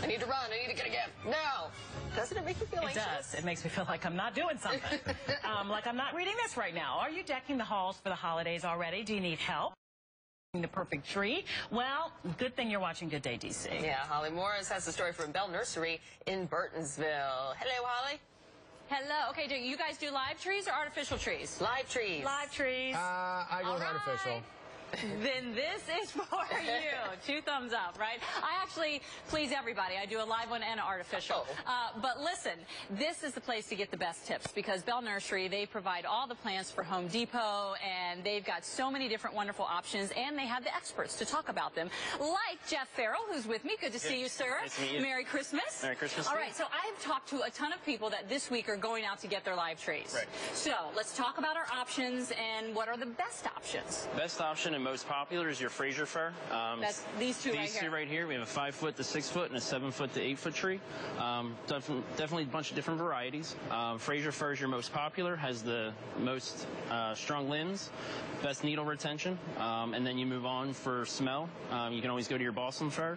I need to run. I need to get a gift. No. Doesn't it make you feel anxious? It does. It makes me feel like I'm not doing something. Like I'm not reading this right now. Are you decking the halls for the holidays already? Do you need help? The perfect tree? Well, good thing you're watching Good Day, D.C. Yeah, Holly Morris has the story from Bell Nursery in Burtonsville. Hello, Holly. Hello. Okay, do you guys do live trees or artificial trees? Live trees. Live trees. I go with artificial. Then this is for you. 2 thumbs up, right? I actually please everybody. I do a live one and an artificial. But listen, this is the place to get the best tips because Bell Nursery, they provide all the plants for Home Depot, and they've got so many different wonderful options, and they have the experts to talk about them, like Jeff Farrell, who's with me. Good to see you, sir. Nice to meet you. Merry Christmas. Merry Christmas. All right, so I have talked to a ton of people that this week are going out to get their live trees. Right. So let's talk about our options and what are the best options. Best option and most popular is your Fraser fir. That's these two right here. These two right here. We have a 5-foot to 6-foot and a 7-foot to 8-foot tree. Definitely a bunch of different varieties. Fraser fir is your most popular, has the most strong limbs, best needle retention, and then you move on for smell. You can always go to your balsam fir,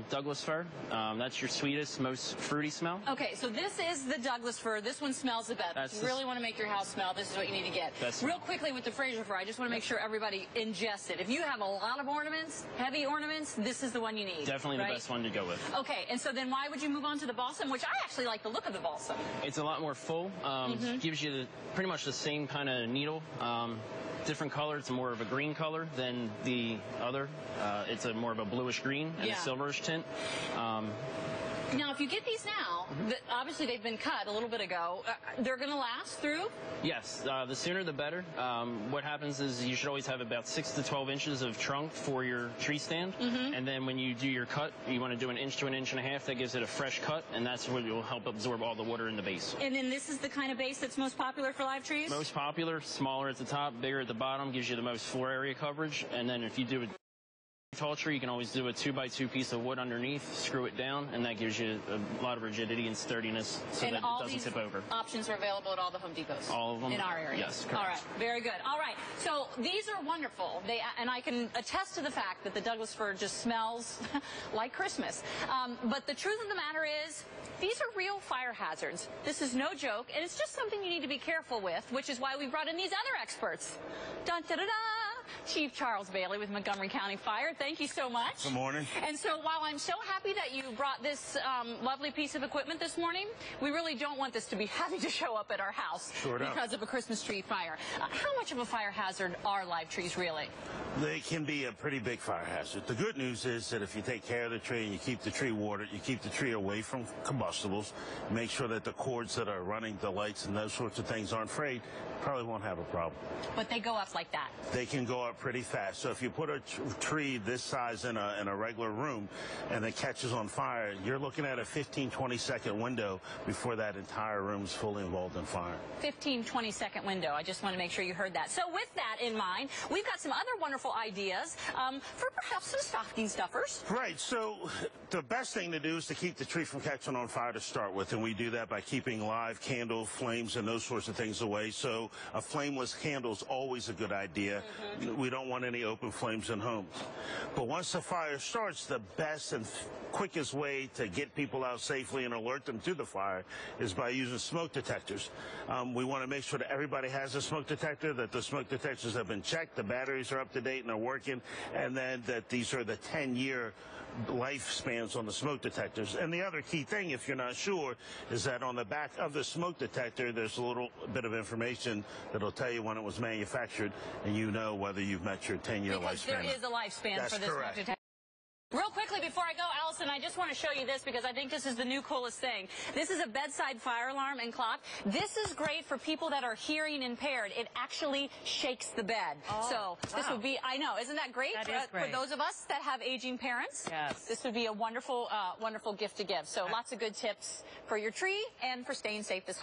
Douglas fir. That's your sweetest, most fruity smell. Okay, so this is the Douglas fir. This one smells the best. If you really want to make your house smell, this is what you need to get. Real quickly with the Fraser fir, I just want to make sure everybody ingests it. If you have a lot of ornaments, heavy ornaments, this is the one you need. Definitely the best one to go with. Okay, and so then why would you move on to the balsam, which I actually like the look of the balsam? It's a lot more full. Gives you pretty much the same kind of needle. Different color. It's more of a green color than the other. It's a more of a bluish green and a silverish tint. Now, if you get these now, obviously they've been cut a little bit ago. They're going to last through? Yes. The sooner the better. What happens is you should always have about 6 to 12 inches of trunk for your tree stand. And then when you do your cut, you want to do 1 inch to 1.5 inches. That gives it a fresh cut, and that's what will help absorb all the water in the base. And then this is the kind of base that's most popular for live trees? Most popular, smaller at the top, bigger at the bottom, gives you the most floor area coverage. And then if you do a tall tree, you can always do a 2x2 piece of wood underneath, screw it down, and that gives you a lot of rigidity and stardiness so that it doesn't tip over. Options are available at all the Home Depots. All of them? In our area. Yes, correct. All right, very good. All right, so these are wonderful. And I can attest to the fact that the Douglas fir just smells like Christmas. But the truth of the matter is, these are real fire hazards. This is no joke, and it's just something you need to be careful with, which is why we brought in these other experts. Dun, da, da, da. Chief Charles Bailey with Montgomery County Fire. Thank you so much. Good morning. And so while I'm so happy that you brought this lovely piece of equipment this morning, we really don't want this to be having to show up at our house because of a Christmas tree fire. How much of a fire hazard are live trees really? They can be a pretty big fire hazard. The good news is that if you take care of the tree and you keep the tree watered, you keep the tree away from combustibles, make sure that the cords that are running the lights and those sorts of things aren't frayed, probably won't have a problem. But they go up like that? They can go up pretty fast. So if you put a tree this size in a regular room and it catches on fire, you're looking at a 15-20 second window before that entire room is fully involved in fire. 15-20 second window. I just want to make sure you heard that. So with that in mind, we've got some other wonderful ideas for perhaps some stocking stuffers. Right. So the best thing to do is to keep the tree from catching on fire to start with, and we do that by keeping live candle flames and those sorts of things away. So a flameless candle is always a good idea. We don't want any open flames in homes. But once the fire starts, the best and quickest way to get people out safely and alert them to the fire is by using smoke detectors. We want to make sure that everybody has a smoke detector, that the smoke detectors have been checked, the batteries are up to date and are working, and then that these are the 10-year lifespans on the smoke detectors. And the other key thing, if you're not sure, is that on the back of the smoke detector, there's a little bit of information that'll tell you when it was manufactured, and you know whether you've met your 10-year lifespan. There is a lifespan for this smoke detector. Real quickly, before I go, Allison, I just want to show you this because I think this is the new coolest thing. This is a bedside fire alarm and clock. This is great for people that are hearing impaired. It actually shakes the bed. So this would be, I know, isn't that great? That is great. For those of us that have aging parents? Yes. This would be a wonderful, wonderful gift to give. So lots of good tips for your tree and for staying safe this